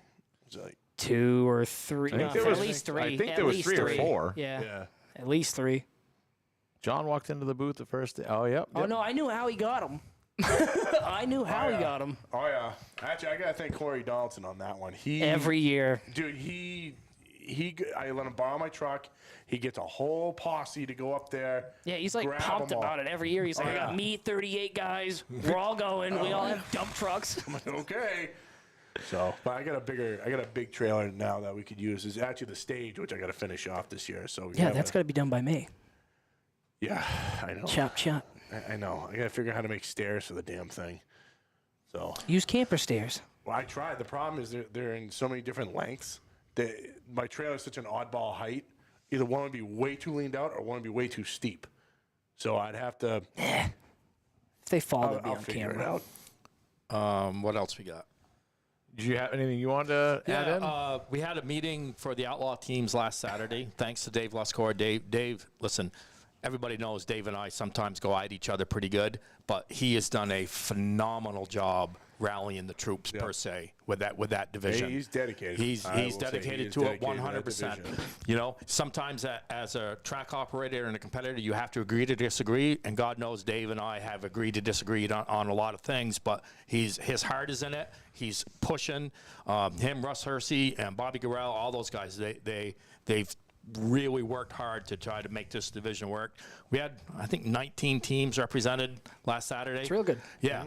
It's like 2 or 3. I think there at was- least 3. I think At there was least 3 or 4. Yeah. At least 3. John walked into the booth the first day. Oh, yep. Oh, no, I knew how he got them. I knew how he got them. Oh yeah. Actually, I gotta thank Corey Donaldson on that one. Every year. Dude, I let him borrow my truck. He gets a whole posse to go up there. Yeah, he's like grab pumped 'em all. about it every year. He's like, I got me, 38 guys. We're all going. We all have dump trucks. Okay. So, but I got a big trailer now that we could use. Is actually the stage, which I got to finish off this year. So Yeah, that's got to be done by May. Yeah, I know. Chop, chop. I know. I got to figure out how to make stairs for the damn thing. So, Use camper stairs. well, I tried. The problem is they're in so many different lengths. My trailer is such an oddball height. Either one would be way too leaned out or one would be way too steep. So I'd have to. If they fall, they'll be I'll on figure it camera. out. what else we got? Did you have anything you wanted to add in? We had a meeting for the Outlaw teams last Saturday. Thanks to Dave Luscore. Dave, listen, everybody knows Dave and I sometimes go at each other pretty good, but he has done a phenomenal job rallying the troops per se with that division. He's dedicated. He's I will say dedicated he is to it dedicated to that 100%. division. You know, sometimes as a track operator and a competitor, you have to agree to disagree. And God knows Dave and I have agreed to disagree on a lot of things. But his heart is in it. He's pushing him, Russ Hersey, and Bobby Garrell. All those guys. They've really worked hard to try to make this division work. We had, I think, 19 teams represented last Saturday. It's real good. Yeah.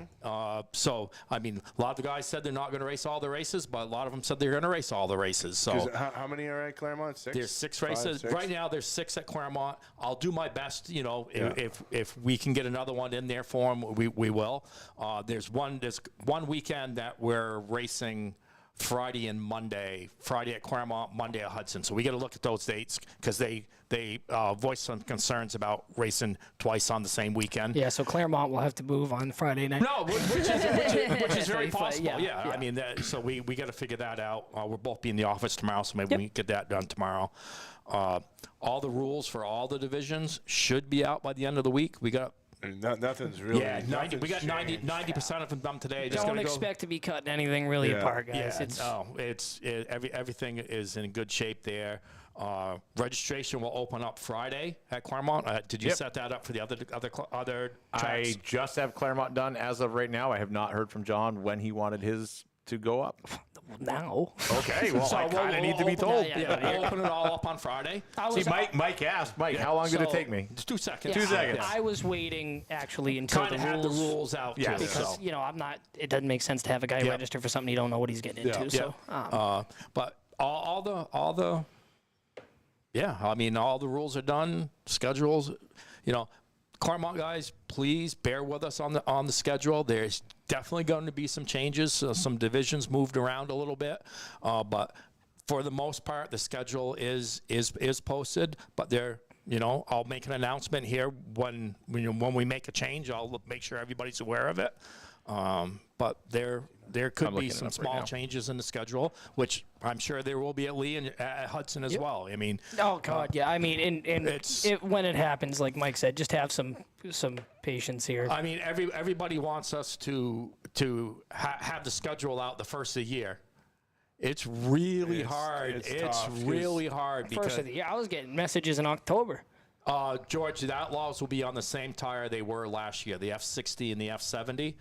So, I mean, a lot of the guys said they're not going to race all the races, but a lot of them said they're going to race all the races. So, how many are at Claremont? 6? There's 6 races. 5, 6? Right now, there's 6 at Claremont. I'll do my best, you know, if we can get another one in there for them, we will. There's one weekend that we're racing Friday and Monday. Friday at Claremont, Monday at Hudson. So we got to look at those dates because they voiced some concerns about racing twice on the same weekend. Yeah, so Claremont will have to move on Friday night. No, which is very possible. Yeah. I mean, so we got to figure that out. We'll both be in the office tomorrow, so maybe we can get that done tomorrow. All the rules for all the divisions should be out by the end of the week. We got. Nothing's really. Yeah, we got 90% of them done today. Don't expect to be cutting anything really apart, guys. Yeah, everything is in good shape there. Registration will open up Friday at Claremont. Did you set that up for the other tracks? I just have Claremont done as of right now. I have not heard from John when he wanted his to go up. Now. Okay, well, I kind of need to be told. We'll open it all up on Friday. See, Mike asked, Mike, how long did it take me? Just 2 seconds. 2 seconds. I was waiting actually until Trying to have the rules out. Yes. because you know it doesn't make sense to have a guy register for something you don't know what he's getting into. So, but all the I mean, all the rules are done. Schedules, you know. Claremont guys, please bear with us on the schedule. There's definitely going to be some changes. Some divisions moved around a little bit, but for the most part, the schedule is posted. But I'll make an announcement here when we make a change. I'll make sure everybody's aware of it. But there could be some small changes in the schedule, which I'm sure there will be at Lee and at Hudson as well. I mean, oh God, yeah. I mean, when it happens, like Mike said, just have some patience here. I mean, everybody wants us to have the schedule out the first of the year. It's really hard. It's really hard because first of the year, I was getting messages in October. George, the Outlaws will be on the same tire they were last year, the F60 and the F70.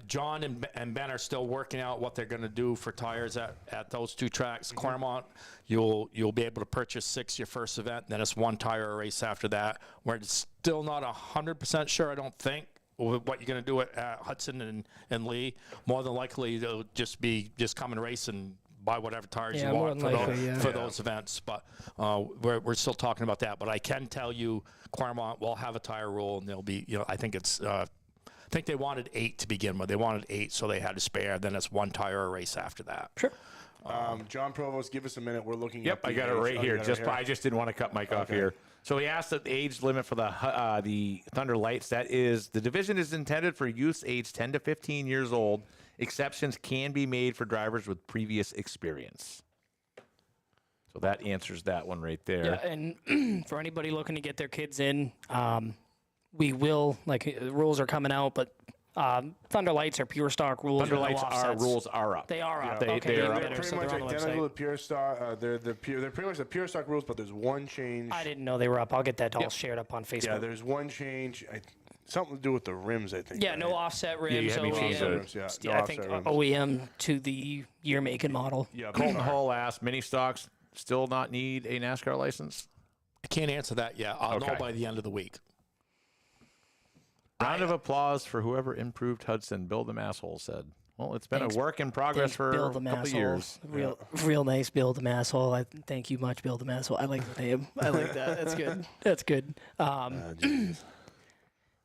John and Ben are still working out what they're going to do for tires at those 2 tracks. Claremont, you'll be able to purchase 6 your first event, then it's 1 tire a race after that. We're still not 100% sure, I don't think, what you're going to do at Hudson and Lee. More than likely, they'll just come and race and buy whatever tires you want for those events. But we're still talking about that. But I can tell you, Claremont will have a tire rule, and they'll be, I think it's. I think they wanted 8 to begin with. They wanted 8, so they had a spare. Then it's 1 tire a race after that. Sure. John Provost, give us a minute. We're looking. Yep, I got it right here. I just didn't want to cut Mike off here. So he asked that the age limit for the Thunder Lights. That is, the division is intended for youths aged 10 to 15 years old. Exceptions can be made for drivers with previous experience. So that answers that one right there. Yeah, and for anybody looking to get their kids in, we will, the rules are coming out, but Thunder Lights are pure stock rules. Thunder Lights rules are up. They are up. They are up. They're pretty much identical to pure stock. They're pretty much the pure stock rules, but there's one change. I didn't know they were up. I'll get that all shared up on Facebook. Yeah, there's one change. Something to do with the rims, I think. Yeah, no offset rims. you had me change rims. Yeah, I think OEM to the year, make, and model. Yeah, Colton Hull asked, mini stocks still not need a NASCAR license? I can't answer that yet. I'll know by the end of the week. Round of applause for whoever improved Hudson. Bill them asshole said. Well, it's been a work in progress for a couple of years. Real nice, Bill the Masshole. Thank you much, Bill the Masshole. I like the name. I like that. That's good. That's good.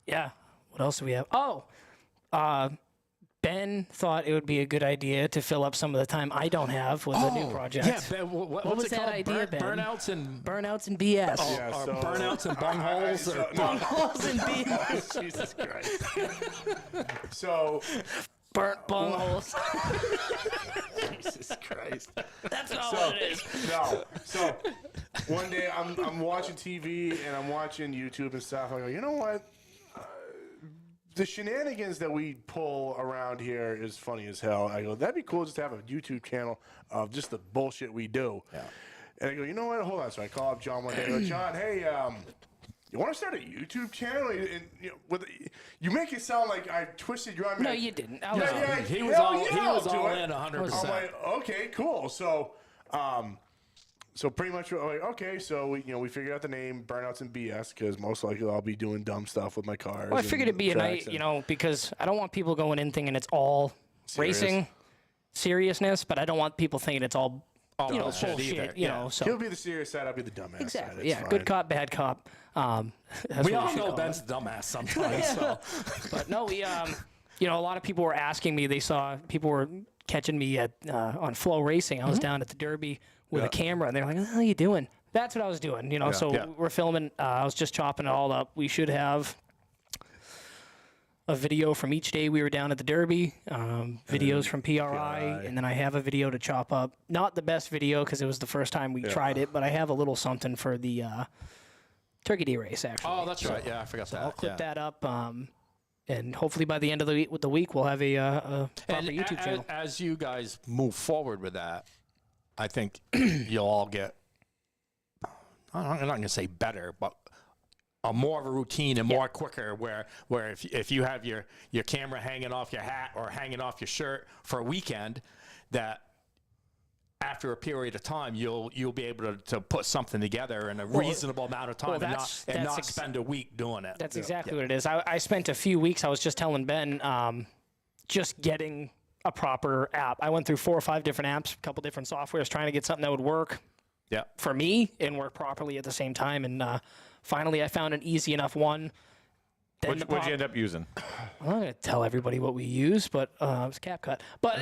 Yeah. What else do we have? Oh, Ben thought it would be a good idea to fill up some of the time I don't have with a new project. Yeah, Ben, what was that idea, Ben? Burnouts and BS. burnouts and bungholes. Bungholes and BS. Jesus Christ. So. Burnt bungholes. Jesus Christ. That's not what it is. No. So one day I'm watching TV and I'm watching YouTube and stuff. I go, you know what? The shenanigans that we pull around here is funny as hell. I go, that'd be cool just to have a YouTube channel of just the bullshit we do. Yeah. And I go, you know what? Hold on. So I call up John one day. I go, John, hey, you want to start a YouTube channel? And you make it sound like I twisted your arm. No, you didn't. He was all in 100%. I'm like, okay, cool. So So pretty much we're like, okay, so we figured out the name, Burnouts and BS, because most likely I'll be doing dumb stuff with my cars. Well, I figured it'd be a night, because I don't want people going in thinking it's all racing seriousness, but I don't want people thinking it's all bullshit, so. He'll be the serious side, I'll be the dumbass side. Exactly, It's yeah, fine. good cop, bad cop. We all know Ben's the dumbass sometimes. So. But no, we, a lot of people were asking me, people were catching me on Flow Racing. I was down at the Derby with a camera, and they're like, how are you doing? That's what I was doing, so we're filming. I was just chopping it all up. We should have a video from each day we were down at the Derby, videos from PRI, and then I have a video to chop up. Not the best video because it was the first time we tried it, but I have a little something for the Turkey Day race, actually. Oh, that's right. Yeah, I forgot that. I'll clip that up, and hopefully by the end of the week, we'll have a proper YouTube channel. As you guys move forward with that, I think you'll all get, I'm not going to say better, but more of a routine and more quicker where if you have your camera hanging off your hat or hanging off your shirt for a weekend, that after a period of time you'll be able to put something together in a reasonable amount of time and not spend a week doing it. That's exactly what it is. I spent a few weeks, I was just telling Ben, just getting a proper app. I went through 4 or 5 different apps, a couple different softwares, trying to get something that would work for me and work properly at the same time. And finally, I found an easy enough one. What'd you end up using? I'm not going to tell everybody what we use, but it was CapCut. But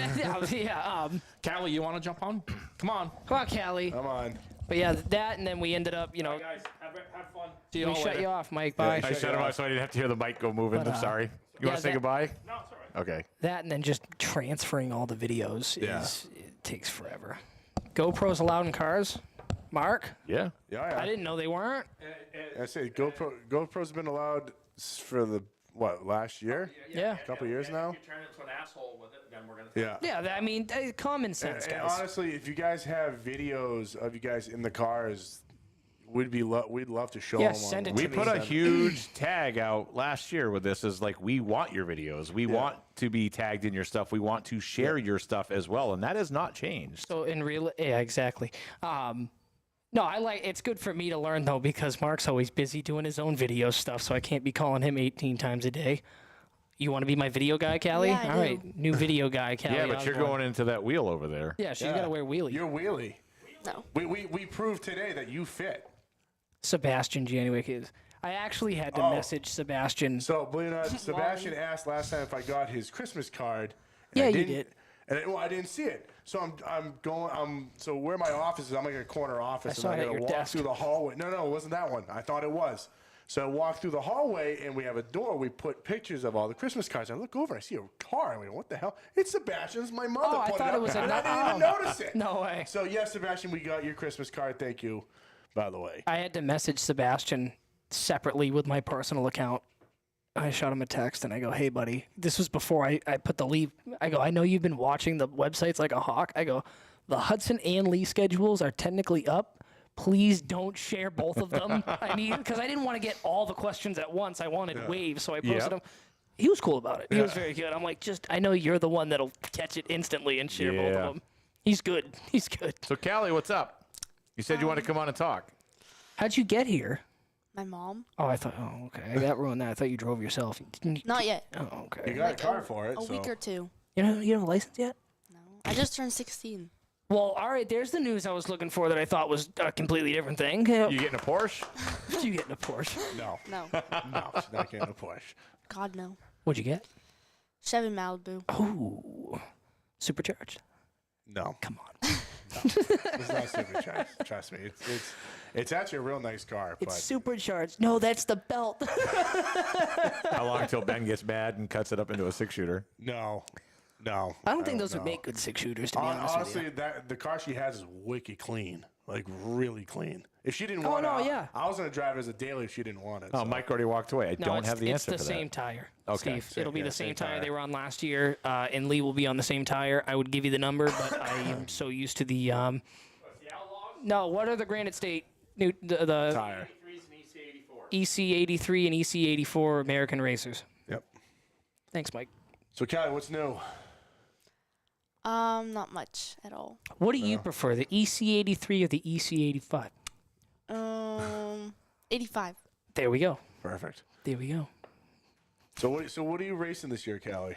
Callie, you want to jump on? Come on, Callie. Come on. But yeah, that, and then we ended up, guys, have fun. See you we all shut later. you off, Mike. Bye. I shut him off so I didn't have to hear the mic go moving. I'm sorry. You want to say goodbye? No, it's all right. Okay. That, and then just transferring all the videos it takes forever. GoPros allowed in cars? Mark? Yeah. Yeah. I didn't know they weren't. I say GoPro's been allowed for last year? Yeah. A couple years now? If you turn into an asshole with it, then we're going to Yeah, I mean, common sense, And guys. honestly, if you guys have videos of you guys in the cars, we'd love to show them. Send it We to me. put a huge tag out last year with this is like, we want your videos. We want to be tagged in your stuff. We want to share your stuff as well. And that has not changed. So exactly. No, it's good for me to learn though, because Mark's always busy doing his own video stuff, so I can't be calling him 18 times a day. You want to be my video guy, Callie? Yeah, I All do. right, new video guy, Callie. Yeah, but you're going into that wheel over there. Yeah, she's got to wear wheelie. You're wheelie. No. We proved today that you fit. Sebastian January. I actually had to message Sebastian. So, believe it or not, Sebastian asked last time if I got his Christmas card. Yeah, you didn't- did. And I didn't see it. So so where my office is, I'm like a corner office. saw and it I at gotta your walk desk. through the hallway. No, it wasn't that one. I thought it was. So I walk through the hallway, and we have a door. We put pictures of all the Christmas cards. I look over, I see a car. I mean, what the hell? It's Sebastian's. My mother I put thought it up, it was and a- I didn't even notice it. No way. So, yes, Sebastian, we got your Christmas card. Thank you, by the way. I had to message Sebastian separately with my personal account. I shot him a text and I go, hey, buddy, this was before I put the leave. I go, I know you've been watching the websites like a hawk. I go, the Hudson and Lee schedules are technically up. Please don't share both of them. Because I didn't want to get all the questions at once. I wanted waves, so I posted them. He was cool about it. He was very good. I'm like, I know you're the one that'll catch it instantly and share both of them. He's good. He's good. So, Callie, what's up? You said you want to come on and talk. How'd you get here? My mom? Oh, I thought, okay. That ruined that. I thought you drove yourself. Not yet. Oh, okay. You got a car for it. A week or two. You don't have a license yet? No. I just turned 16. Well, all right, there's the news I was looking for that I thought was a completely different thing. You getting a Porsche? You getting a Porsche? No. No. No, she's not getting a Porsche. God, no. What'd you get? Chevy Malibu. Oh, supercharged. No. Come on. It's not supercharged. Trust me. It's actually a real nice car. It's but supercharged. No, that's the belt. How long till Ben gets mad and cuts it up into a 6-shooter? No. I don't think those would make good 6-shooters, to be honest Honestly, with you. the car she has is wicked clean. Like, really clean. If she didn't Oh, want no, it, yeah. I was going to drive it as a daily if she didn't want it. Oh, so. Mike already walked away. I don't have the answer It's for the that. same tire, Okay. Steve. It'll be the same tire tire. they were on last year, and Lee will be on the same tire. I would give you the number, but I am so used to the No, what are the Granite State the Tire. EC83 and EC84 American racers? Yep. Thanks, Mike. So, Callie, what's new? Not much at all. What do you prefer, the EC83 or the EC85? 85. There we go. Perfect. There we go. So what are you racing this year, Callie?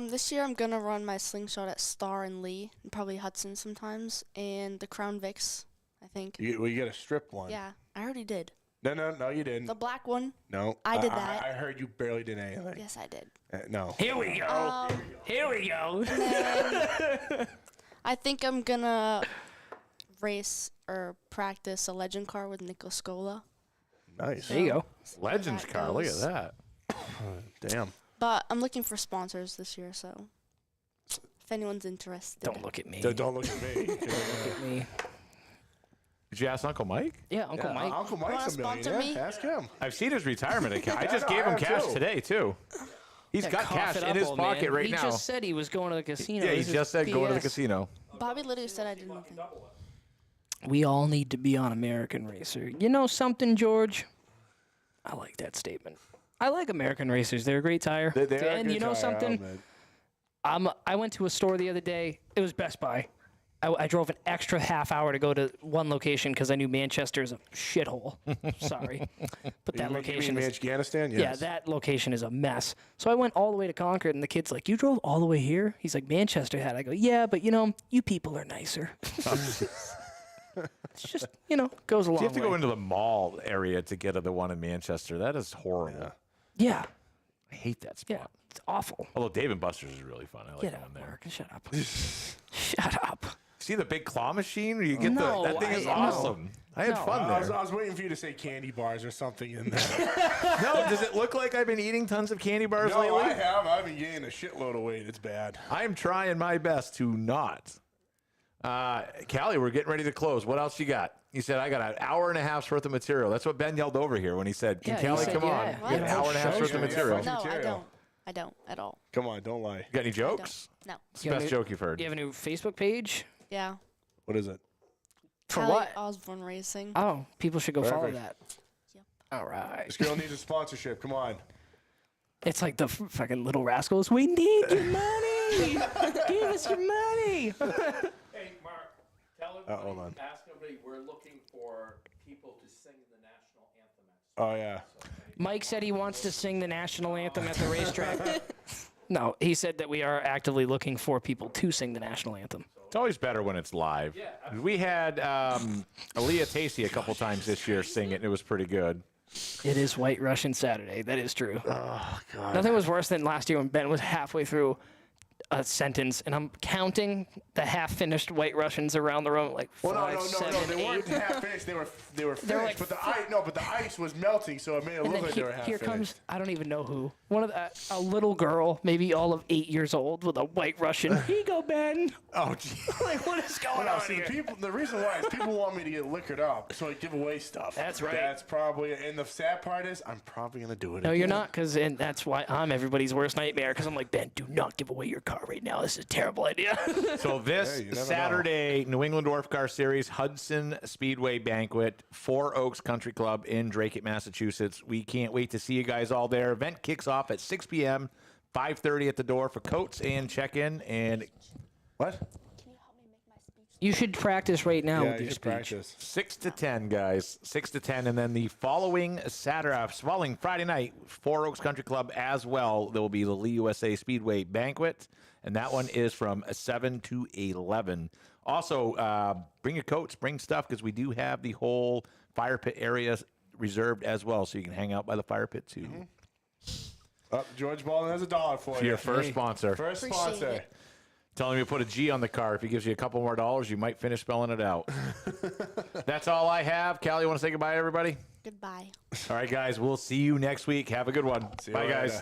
This year I'm gonna run my slingshot at Star and Lee, and probably Hudson sometimes, and the Crown Vics, I think. You get a strip one. Yeah, I already did. No, you didn't. The black one. No. I did that. I heard you barely did anything. Yes, I did. No. Here we go. Here we go. I think I'm gonna race or practice a legend car with Nico Scola. Nice. There you go. Legends that car. Look at goes. that. Damn. But I'm looking for sponsors this year, so if anyone's interested. Don't look at me. Don't look at me. Look at me. Did you ask Uncle Mike? Yeah, Uncle Mike. Uncle Mike's a Wanna sponsor millionaire. me? Ask him. I've seen his retirement account. I Yeah, just I know, gave I him have cash too. today, too. He's Yeah, got cough cash it in up, his old pocket man. right he now. just said he was going to the casino. Yeah, he This is just said go to the BS. casino. Bobby literally said I did nothing. We all need to be on American Racer. You know something, George? I like that statement. I like American Racers. They're a great tire. They are a And good you know tire, something? I'll admit. I went to a store the other day. It was Best Buy. I drove an extra half hour to go to one location because I knew Manchester is a shithole. Sorry. But that You location mean is... Afghanistan? Yeah, Yes. that location is a mess. So I went all the way to Concord, and the kid's like, "You drove all the way here?" He's like, "Manchester had." I go, "Yeah, but you know, you people are nicer." It's just, you know, goes a long You have to way. go into the mall area to get to the one in Manchester. That is horrible. Yeah, I hate that spot. yeah, it's awful. Although Dave and Buster's is really fun. I like Get going out, there. Mark. Shut up. Shut up. See the big claw machine? Where you get No, that thing is no. awesome. I had No. fun I there. was waiting for you to say candy bars or something in there. No, does it look like I've been eating tons of candy bars No, lately? I have. I've been gaining a shitload of weight. It's bad. I am trying my best to not. Callie, we're getting ready to close. What else you got? You said, I got an hour and a half's worth of material. That's what Ben yelled over here when he said, can Yeah, he Callie said, come on? yeah. We have an What? hour and a half's worth of Yeah, material. yeah. No, I material. don't. I don't at all. Come on, don't lie. You got any I don't. jokes? No. It's the best joke you've heard. You have a new Facebook page? Yeah. What is it? For Callie what? Osborne Racing. Oh, people should go follow Perfect. that. Yep. All right. This girl needs a sponsorship. Come on. It's like the fucking Little Rascals. We need your money. Give us your money. Hey, Mark, tell hold on. ask everybody, we're looking for people to sing the national anthem. Oh, yeah. Mike said he wants to sing the national anthem at the racetrack. No, he said that we are actively looking for people to sing the national anthem. It's always better when it's live. We had Aaliyah Tacey a couple times this year sing it, and it was pretty good. It is White Russian Saturday. That is true. Oh, God. Nothing was worse than last year when Ben was halfway through a sentence, and I'm counting the half-finished White Russians around the room, like Well, five, no. seven, They weren't 8. half finished. They were finished. like but the ice was melting, so it made it And look then like they were half here finished. comes, I don't even know who, one of a little girl, maybe all of 8 years old, with a White Russian. Here you go, Ben. Oh, gee. Like, what is going Well, on see, here? the reason why is people want me to get liquored up, so I give away stuff. That's right. That's probably, and the sad part is, I'm probably gonna do it. No, you're again. not, and that's why I'm everybody's worst nightmare, because I'm like, Ben, do not give away your car right now. This is a terrible idea. So this Hey, you never know. Saturday, New England Dwarf Car Series Hudson Speedway Banquet, Four Oaks Country Club in Drake, Massachusetts. We can't wait to see you guys all there. Event kicks off at 6 p.m., 5:30 at the door for coats and check-in. And What? You should practice right now Yeah, with you your should speech. practice. 6 to 10, guys. 6 to 10. And then the following Friday night, Four Oaks Country Club as well. There will be the Lee USA Speedway Banquet. And that one is from 7 to 11. Also, bring your coats, bring stuff, because we do have the whole fire pit area reserved as well. So you can hang out by the fire pit, too. Oh, George Baldwin has $1 for For you. your first sponsor. First Appreciate sponsor. it. Tell him you put a G on the car. If he gives you a couple more dollars, you might finish spelling it out. That's all I have. Callie, you want to say goodbye, everybody? Goodbye. All right, guys. We'll see you next week. Have a good one. See you Bye, later. guys.